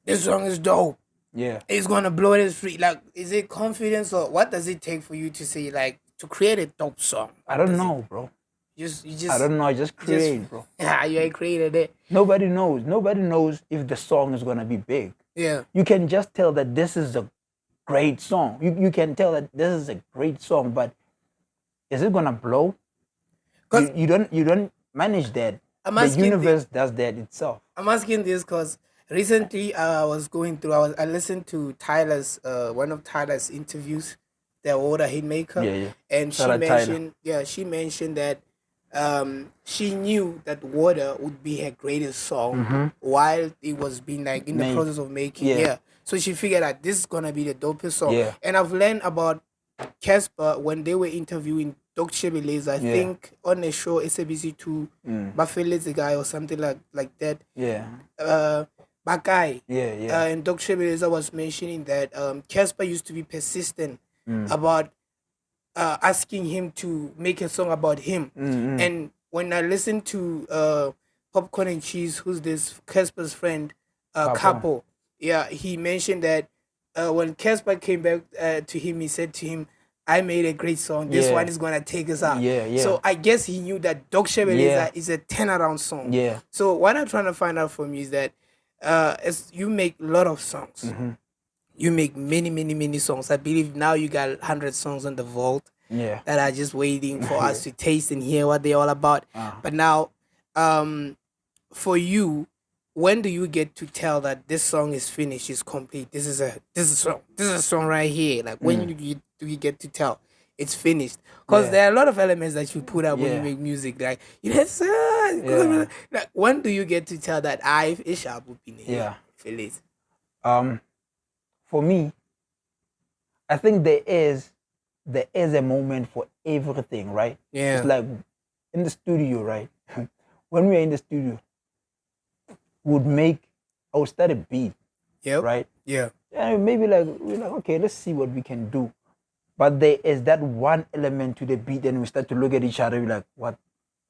this song is dope? Yeah. It's gonna blow the street. Like, is it confidence, or what does it take for you to say, like, to create a dope song? I don't know, bro. You just I don't know. I just create, bro. Yeah, you ain't created it. Nobody knows. Nobody knows if the song is gonna be big. Yeah. You can just tell that this is a great song. You can tell that this is a great song, but is it gonna blow? 'Cause You don't manage that. I'm The asking universe does that itself. I'm asking this because recently I was going through. I listened to Tyler's one of Tyler's interviews, the older hitmaker. Yeah. And Shout out Tyler. she mentioned that she knew that Water would be her greatest song while it was being like in the Made. process of making. Yeah. Yeah. So she figured out this is gonna be the dopest song. Yeah. And I've learned about Casper when they were interviewing Dr. Shebeleza, I think on a show SABC2, Buffalo the guy or something like that. Yeah. Bakai. Yeah. And Dr. Shebeleza was mentioning that Casper used to be persistent about asking him to make a song about him. And when I listened to Popcorn and Cheese, who's this Casper's friend, Capo. Capo. Yeah, he mentioned that when Casper came back to him, he said to him, "I made a great song. This Yeah. one is gonna take us out." Yeah. So I guess he knew that Dog Yeah. is a turnaround song. Yeah. So what I'm trying to find out from you is that as you make a lot of songs, Mm-hmm. you make many songs. I believe now you got 100 songs on the vault Yeah. that are just waiting for us to taste and hear what they're all about. Uh-huh. But now, for you, when do you get to tell that this song is finished, is complete? This is a song right here. Like when do you get to tell it's finished? Because Yeah. there are a lot of elements that you put up when you Yeah. make music. Like like when do you get to tell that I is Yeah. Feliz? For me, I think there is a moment for everything, right? Yeah. It's like in the studio, right? When we are in the studio, I would start a beat, Yep. right? Yeah. And maybe like we're like, okay, let's see what we can do. But there is that one element to the beat, and we start to look at each other, we're like, what?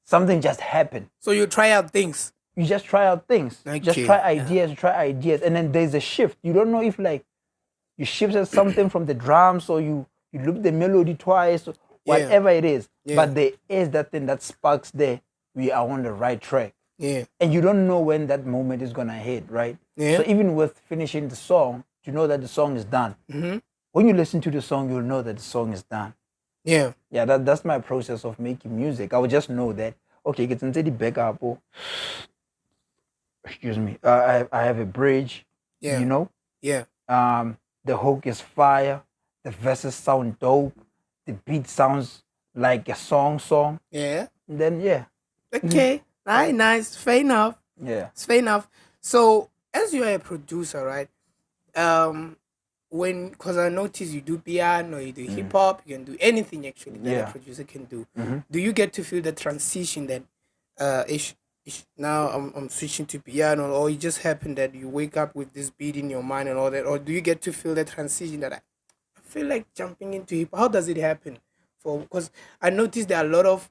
Something just happened. So you try out things. You just try out things. Just Okay, try yeah. ideas, and then there's a shift. You don't know if like you shifted something from the drums or you loop the melody twice, or whatever it is. Yeah. But there is that thing that sparks there. We are on the right track. Yeah. And you don't know when that moment is gonna hit, right? Yeah. So even with finishing the song, you know that the song is done. Mm-hmm. When you listen to the song, you'll know that the song is done. Yeah. Yeah, that's my process of making music. I would just know that, okay, get into the backup. Excuse me. I have a bridge. Yeah. You know. Yeah. The hook is fire. The verses sound dope. The beat sounds like a song. Yeah. And then yeah. Okay. Nice. Fair enough. Yeah. It's fair enough. So as you are a producer, right? Because I notice you do piano, you do hip hop, you can do anything actually that Yeah. a producer can do. Mhm. Do you get to feel the transition that now I'm switching to piano, or it just happened that you wake up with this beat in your mind and all that, or do you get to feel the transition that I feel like jumping into hip hop? How does it happen? Because I noticed there are a lot of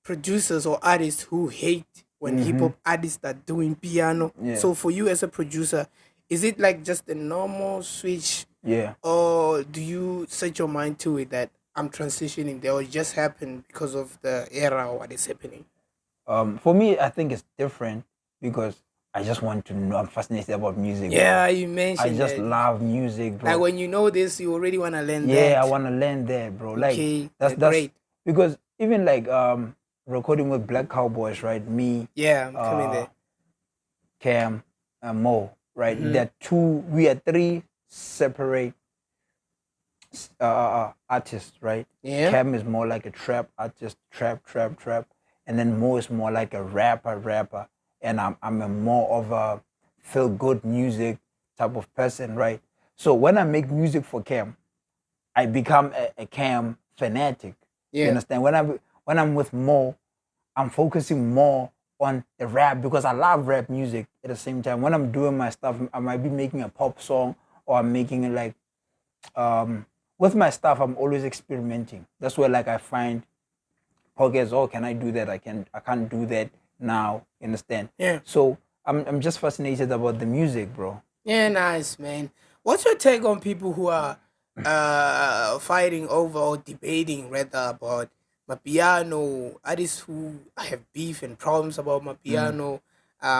producers or artists who hate when hip hop artists are doing piano. Yeah. So for you as a producer, is it like just a normal switch, Yeah. or do you set your mind to it that I'm transitioning there, or it just happened because of the era or what is happening? For me, I think it's different because I just want to know. I'm fascinated about music. Yeah, bro. you mentioned I just that. love music, bro. Like when you know this, you already want to learn that. Yeah, I want to learn there, bro. Like Okay, that's great. because even like recording with Black Cowboys, right? Me, Yeah, I'm coming there. Cam, and Mo, right? We are three separate artists, right? Yeah. Cam is more like a trap artist, trap, and then Mo is more like a rapper, and I'm a more of a feel good music type of person, right? So when I make music for Cam, I become a Cam fanatic. Yeah. You understand? When I'm with Mo, I'm focusing more on the rap because I love rap music at the same time. When I'm doing my stuff, I might be making a pop song or I'm making it like with my stuff, I'm always experimenting. That's where like I find pockets, oh, can I do that? I can't do that now. You understand? Yeah. So I'm just fascinated about the music, bro. Yeah, nice, man. What's your take on people who are fighting over or debating rather about my piano? Artists who have beef and problems about my piano. There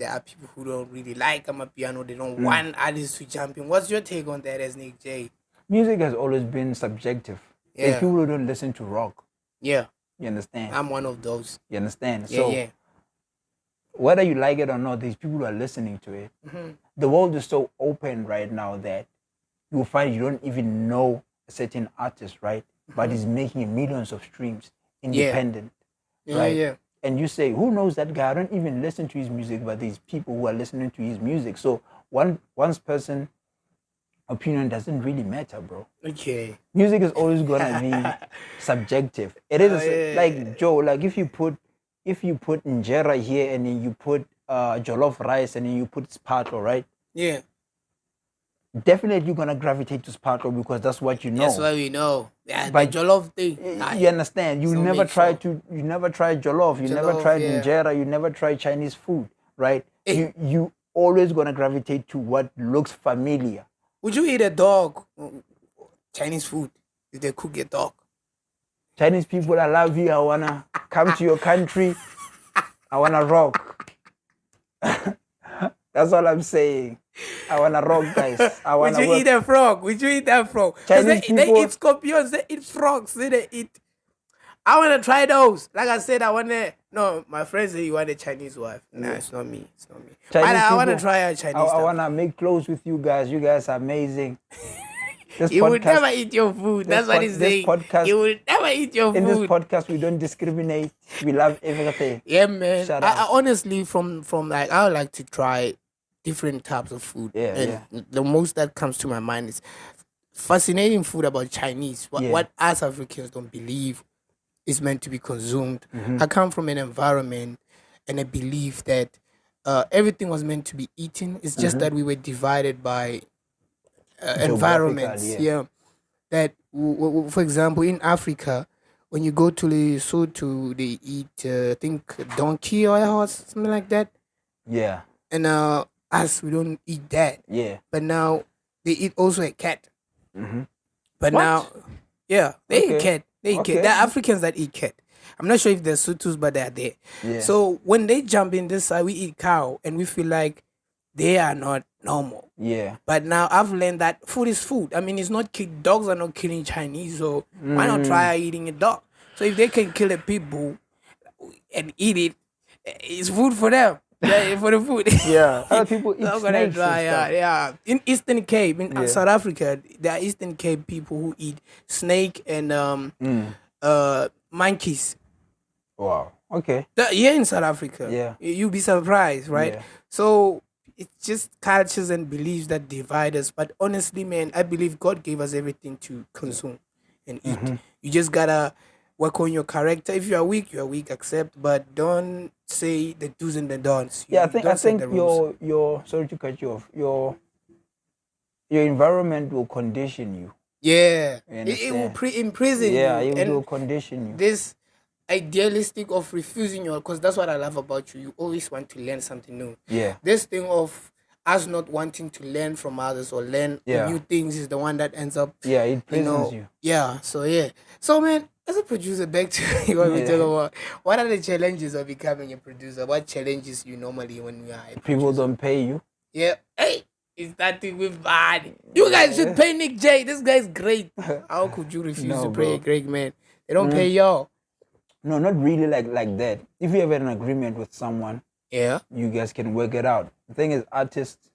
are people who don't really like my piano. They don't want artists to jump in. What's your take on that as Nic Jay? Music has always been subjective. Yeah. There's people who don't listen to rock. Yeah, You understand? I'm one of those. You understand? Yeah, So yeah. whether you like it or not, these people who are listening to it. The world is so open right now that you will find you don't even know a certain artist, right? But he's making millions of streams independent, Yeah, right? yeah. And you say, who knows that guy? I don't even listen to his music, but these people who are listening to his music. So one's person opinion doesn't really matter, bro. Okay. Music is always gonna be subjective. It is like Joe. Like if you put injera here and then you put jollof rice and then you put spato, right? Yeah. definitely gonna gravitate to sparkle because that's what you know. That's what we know. Yeah, But the jollof thing. You understand? You So never make tried sure. to. You never tried jollof. You never Jollof, tried yeah. injera. You never tried Chinese food, right? Hey. You always gonna gravitate to what looks familiar. Would you eat a dog? Chinese food? If they cook a dog? Chinese people, I love you. I wanna come to your country. I wanna rock. That's all I'm saying. I wanna rock, guys. I wanna. Would you eat a frog? Would you eat that frog? Chinese They people- eat scorpions. They eat frogs. They eat. I wanna try those. Like I said, I wanna. No, my friend said you want a Chinese wife. Nah, it's not me. It's not me. Chinese I wanna people, try a Chinese. I stuff. wanna make clothes with you guys. You guys are amazing. This You would never eat your food. That's what he's this saying. podcast- You would never eat your In this food. podcast, we don't discriminate. We love everything. Yeah, man. Shout I out. honestly, from like, I would like to try different types of food. Yeah, and the most that comes to my mind is fascinating food about Chinese. Yeah. What us Africans don't believe is meant to be consumed. Mm-hmm. I come from an environment and a belief that everything was meant to be eaten. It's just that we were divided by environments. Mm-hmm. yeah. That, for example, in Africa, when you go to Lesotho, they eat, I think, donkey or a horse, something like that. Yeah, And us, we don't eat that. yeah. But now they eat also a cat. Mm-hmm. But What? now, yeah, they eat Okay. cat. They eat Okay. cat. There are Africans that eat cat. I'm not sure if they're Sotus, but they're there. Yeah. So when they jump in this side, we eat cow, and we feel like they are not normal. Yeah. But now I've learned that food is food. I mean, it's not dogs are not killing Chinese, so why not try eating a dog? So if they can kill a pit bull and eat it, it's food for them. Yeah, for the food. Yeah. Other people eat I'm gonna snakes try, and stuff. yeah. In Eastern Cape, in Yeah. South Africa, there are Eastern Cape people who eat snake and monkeys. Wow. Okay. Here in South Africa, Yeah. you'll be surprised, right? Yeah. So it's just cultures and beliefs that divide us. But honestly, man, I believe God gave us everything to consume and eat. Mm-hmm. You just gotta work on your character. If you are weak, accept, but don't say the do's and the don'ts. Yeah, I You think don't set the rules. your sorry to cut you off. Your environment will condition you. Yeah, You it will understand? imprison Yeah, you. it And will condition you. this idealistic of refusing your, because that's what I love about you. You always want to learn something new. Yeah. This thing of us not wanting to learn from others or learn Yeah. new things is the one that ends up, Yeah, it you prisons know. you. Yeah. So yeah. So man, as a producer, back to what we Yeah. talk about. What are the challenges of becoming a producer? What challenges you normally when you are a People don't pay you. Yeah. Hey, it's starting with bad. You guys should pay Nic Jay. This guy's great. How could you refuse No, to pay a bro. great man? They don't pay y'all. No, not really like that. If you have an agreement with someone, Yeah. you guys can work it out. The thing is, artists,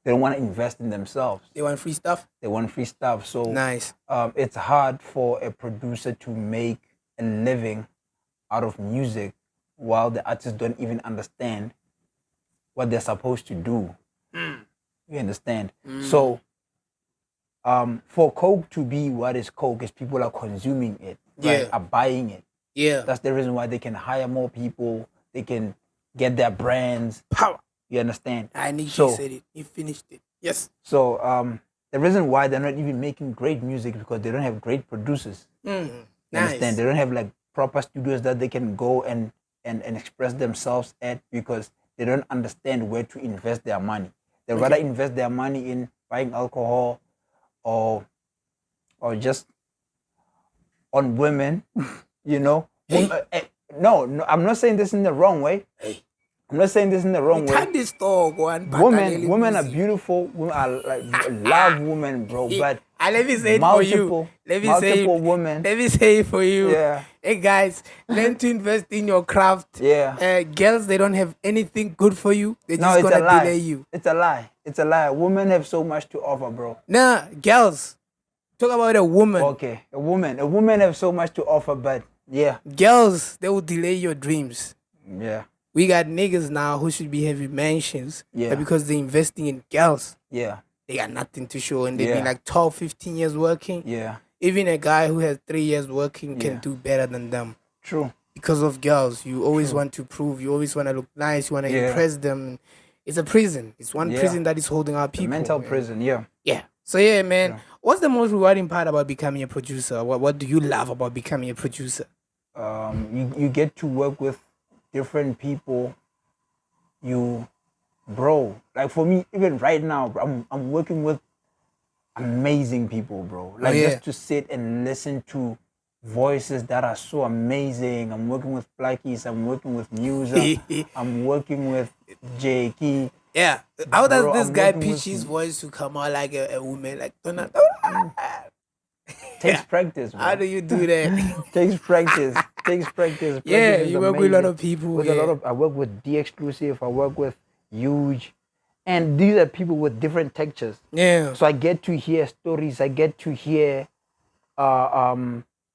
they don't want to invest in themselves. They want free stuff. They want free stuff. So Nice. it's hard for a producer to make a living out of music while the artists don't even understand what they're supposed to do. You understand? So for Coke to be what is Coke is people are consuming it, right? Yeah. Are buying it. Yeah. That's the reason why they can hire more people. They can get their brands. Power. You understand? I need So- you said it. You finished it. Yes. So the reason why they're not even making great music is because they don't have great producers. You Nice. understand? They don't have like proper studios that they can go and express themselves at because they don't understand where to invest their money. They rather invest their money in buying alcohol or just on women, you know. No, I'm not saying this in the wrong way. I'm not saying this in the wrong way. Can't this dog one? Women are beautiful. Women are like love women, bro. But Let me say it for you. multiple Let me say multiple it. women. Let me say it for you. Yeah. Hey guys, learn to invest in your craft. Yeah. Girls, they don't have anything good for you. They're No, just it's a gonna lie. delay you. It's a lie. It's a lie. Women have so much to offer, bro. Nah, girls. Talk about a woman. Okay, a woman have so much to offer, but yeah, Girls, they will delay your dreams. yeah, We got niggas now who should be having mansions. Yeah. But because they're investing in girls, yeah, they got nothing to show. And they've been Yeah. like 12, 15 years working. yeah. Even a guy who has 3 years working can Yeah. do better than them. True. Because of girls, you always want to prove, you always want to look nice, you want to Yeah. impress them. It's a prison. It's one Yeah. prison that is holding our The people. mental and- prison, yeah. Yeah. So yeah, man. Yeah. What's the most rewarding part about becoming a producer? What do you love about becoming a producer? You get to work with different people. Bro, like for me, even right now, I'm working with amazing people, bro. Like yeah. just to sit and listen to voices that are so amazing. I'm working with Blackies, I'm working with Musa, I'm working with Jakey. Yeah. How does Bro, this I'm guy working pitch with- his voice to come out like a woman? Like, Takes practice, bro. how do you do that? Takes practice. Takes practice. Yeah, Practice is you work with a lot amazing. of people. With yeah. a lot of, I work with D Exclusive, I work with Huge, and these are people with different textures. Yeah. So I get to hear stories. I get to hear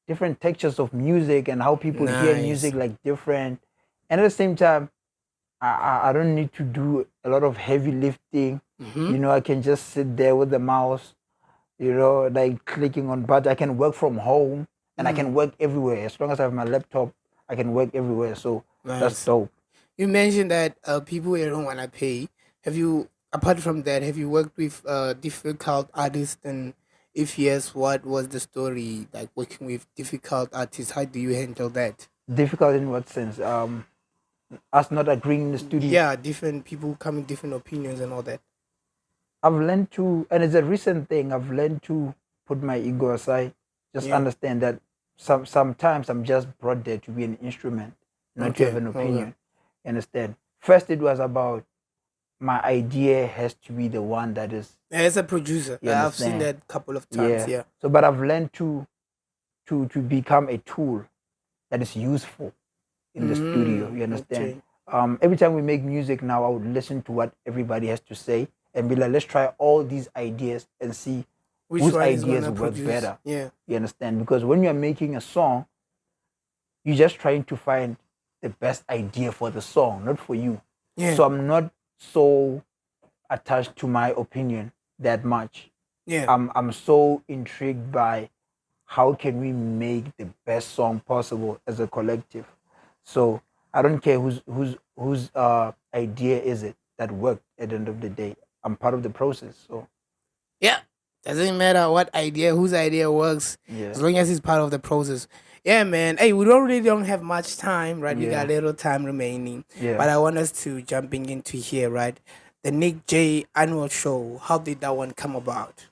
different textures of music and how people hear Nice. music like different. And at the same time, I don't need to do a lot of heavy lifting. Mhm. You know, I can just sit there with the mouse, you know, like clicking on buttons. I can work from home and I can work everywhere. As long as I have my laptop, I can work everywhere. So Nice. that's dope. You mentioned that people here don't want to pay. Have you, apart from that, have you worked with difficult artists? And if yes, what was the story like working with difficult artists? How do you handle that? Difficult in what sense? Us not agreeing in the studio. Yeah, different people come with different opinions and all that. I've learned to, and it's a recent thing, I've learned to put my ego aside. Just Yeah. understand that sometimes I'm just brought there to be an instrument, not to Okay, have an okay. opinion. You understand? First, it was about my idea has to be the one that is, As a producer, You I've seen understand? that a couple of times. Yeah. So, but I've learned to become a tool that is useful in the studio. You understand? Okay. Every time we make music now, I would listen to what everybody has to say and be like, let's try all these ideas and see Which whose one is ideas gonna work produce? better. Yeah. You understand? Because when you're making a song, you're just trying to find the best idea for the song, not for you. Yeah. So I'm not so attached to my opinion that much. Yeah. I'm so intrigued by how can we make the best song possible as a collective. So I don't care whose idea is it that worked at the end of the day. I'm part of the process. So Yeah. Doesn't matter what idea, whose idea works, yeah. as long as it's part of the process. Yeah, man. Hey, we don't have much time, right? We got Yeah. little time remaining. Yeah. But I want us to jumping into here, right? The Nic Jay Annual Show. How did that one come about?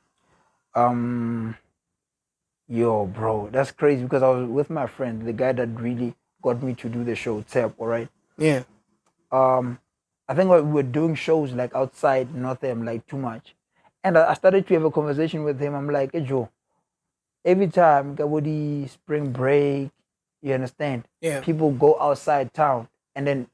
Yo, bro, that's crazy because I was with my friend, the guy that really got me to do the show, Tep, all right? Yeah. I think we were doing shows like outside Northam, like too much. And I started to have a conversation with him. I'm like, hey, Joe, every time Gabodi spring break, you understand? Yeah. People go outside town and then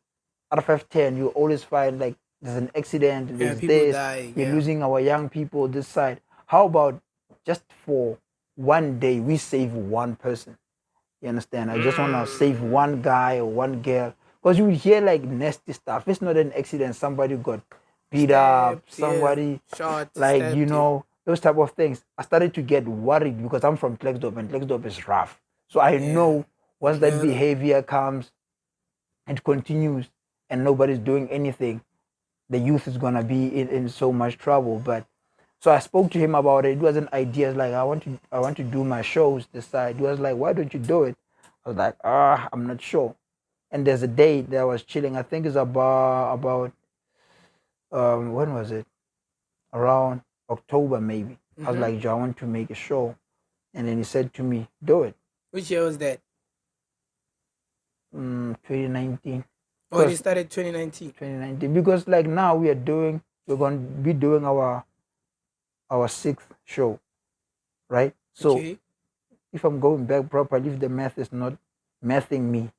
out of F10, you always find like there's an accident, there's people this, dying, you're yeah. losing our young people this side. How about just for one day we save one person? You understand? I just want to save one guy or one girl. Because you would hear like nasty stuff. It's not an accident. Somebody got beat up. Stabbed, yeah. Somebody, Shot, like, stabbed, you know, those type of things. I started to get worried because I'm from Klerksdorp and Klerksdorp is rough. So I know once that Yeah. behavior comes and continues and nobody's doing anything, the youth is going to be in so much trouble. But so I spoke to him about it. It was an idea like I want to do my shows this side. He was like, why don't you do it? I was like, I'm not sure. And there's a day that I was chilling. I think it's about when was it? Around October maybe. I was like, Joe, I want to make a show. And then he said to me, do it. Which year was that? 2019. Oh, it started 2019. 2019. Because like now we're going to be doing our sixth show, right? So Okay. if I'm going back properly, if the math is not mathing me,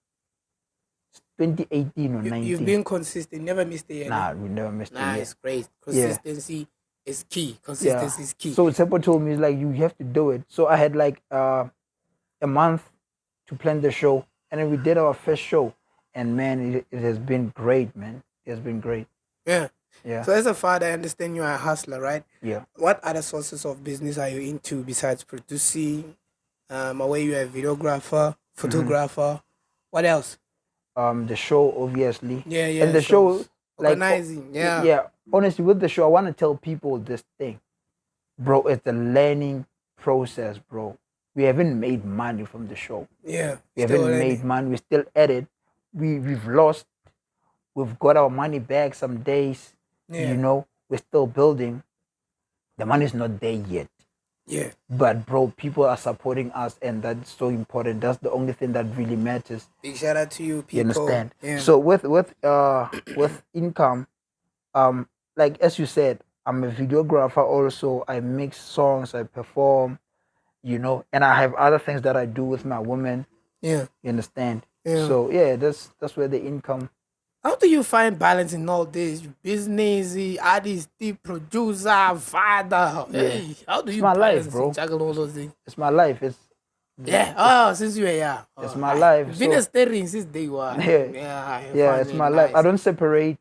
it's 2018 or 19. You've been consistent. Never missed a year. Nah, we never missed a year. Nice, great. Consistency is key. Consistency is key. So Seppo told me, like, you have to do it. So I had like a month to plan the show, and then we did our first show, and man, it has been great, man. It has been great. Yeah. Yeah. So as a father, I understand you are a hustler, right? Yeah. What other sources of business are you into besides producing? Where you are a videographer, photographer. What else? The show, obviously. Yeah. And the show, Organizing, yeah. Yeah. Honestly, with the show, I want to tell people this thing, bro. It's a learning process, bro. We haven't made money from the show. Yeah. We haven't made money. We're still at it. We've lost. We've got our money back some days. Yeah. You know, we're still building. The money's not there yet. Yeah. But bro, people are supporting us, and that's so important. That's the only thing that really matters. Big shout out to you, people. You understand? Yeah. So with income, like as you said, I'm a videographer also. I mix songs, I perform, you know, and I have other things that I do with my woman. Yeah. You understand? Yeah. So yeah, that's where the income. How do you find balance in all this? Business, artist, producer, father. Yeah. Hey, how do you my balance life, bro. and juggle all those things? It's my life. Yeah. Oh, since you were here. It's my life. You've been a steering since day one. Yeah, it's my life. I don't separate.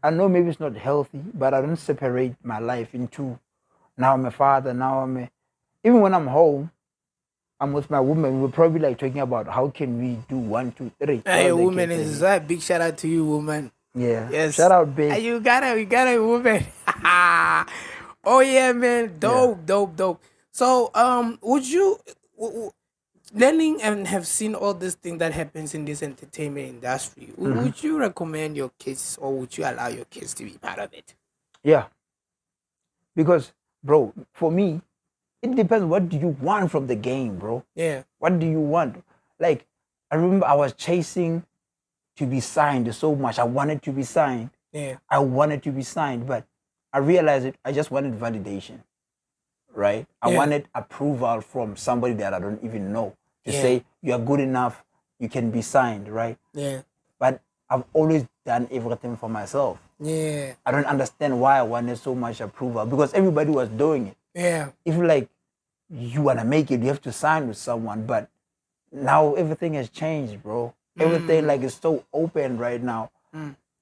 I know maybe it's not healthy, but I don't separate my life into now I'm a father, even when I'm home, I'm with my woman, we're probably like talking about how can we do 1, 2, 3. Hey, woman is that big shout out to you, woman. Yeah. Yes. Shout out, babe. You got a woman. Oh yeah, man. Dope. So, would you learning and have seen all this thing that happens in this entertainment industry, would you recommend your kids or would you allow your kids to be part of it? Yeah. Because, bro, for me, it depends what do you want from the game, bro. Yeah. What do you want? Like, I remember I was chasing to be signed so much. I wanted to be signed. Yeah. I wanted to be signed, but I realized I just wanted validation, right? I wanted approval from somebody that I don't even know to say, you are good enough, you can be signed, right? Yeah. But I've always done everything for myself. Yeah. I don't understand why I wanted so much approval because everybody was doing it. Yeah. If like you want to make it, you have to sign with someone. But now everything has changed, bro. Everything like is so open right now.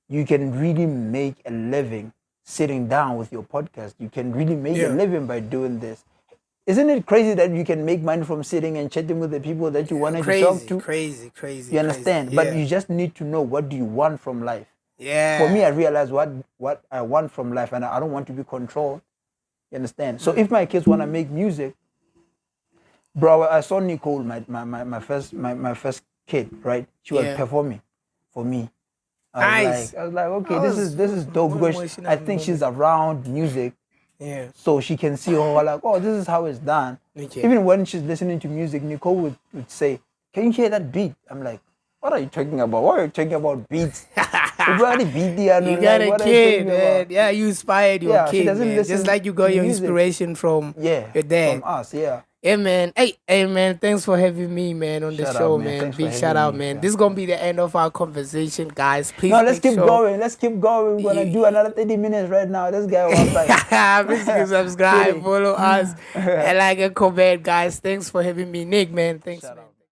You can really make a living sitting down with your podcast. You can really make a living by doing this. Isn't it crazy that you can make money from sitting and chatting with the people that you wanted to talk to? Crazy. You understand? But you just need to know what do you want from life. Yeah. For me, I realized what I want from life, and I don't want to be controlled. You understand? So if my kids want to make music, bro, I saw Nicole, my first kid, right? She was performing for me. I was like, okay, this is dope because I think she's around music. Yeah. So she can see, like, oh, this is how it's done. Okay. Even when she's listening to music, Nicole would say, can you hear that beat? I'm like, what are you talking about? Why are you talking about beats? You got a kid, man. Yeah, you inspired your kid, man. Just like you got your music. Inspiration from your dad. From us, yeah. Yeah, man. Hey, man. Thanks for having me, man, on the show, man. Big shout out, man. This is gonna be the end of our conversation, guys. Please. No, let's keep going. Let's keep going. We're gonna do another 30 minutes right now. This guy was like, please subscribe, follow us, and like a comment, guys. Thanks for having me, Nick, man. Thanks, man.